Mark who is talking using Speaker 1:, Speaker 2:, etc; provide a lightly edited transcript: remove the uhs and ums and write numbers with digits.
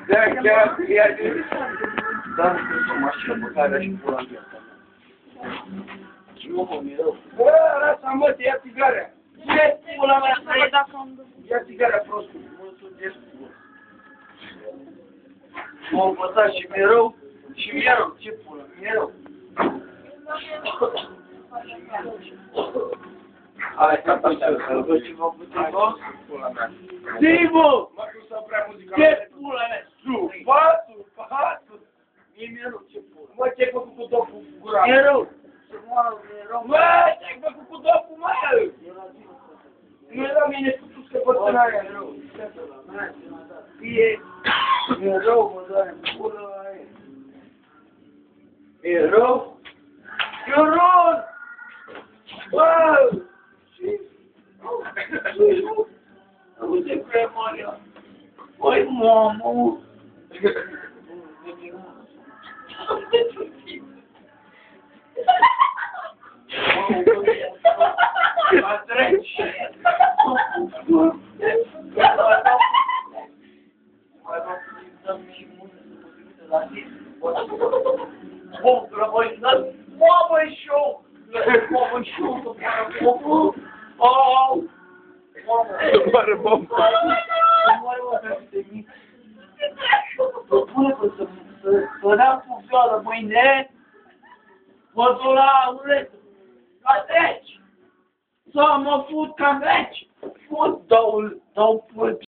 Speaker 1: Da, chiar, ia de... Da, nu știu să mașină pe care aș pula în viața mea. Nu mă mirău. Bă, lasă mă, te ia țigarea. Ce pula mea? Ia țigarea prostul. Mulțumesc. M-a învățat și mereu. Și mereu. Ce pula? Mereu. Hai, stai, să văd ce v-am putut, bă? Pula mea. Sivu! Ce pula mea? Supatul, patul. Mie mereu, ce pula? Mă, ce-ai făcut cu dopul cu gura? Mereu. Mă, ce-ai făcut cu dopul, mă? Nu era mine spus că pățâna aia. Fie. Mereu, mă doare, pula aia. Mereu? Chiorul! Bă! Ce? Auzi, prea mare. Băi, mamă! Mă treci! Bom, rămâi, mamă, șoc! Mamă, șoc! Oh! Moare bomba! Moare bomba de mic! Să dea cu vioară mâine! Mă duc la uretă! La treci! Să mă fut ca veci! Fut două pulpi!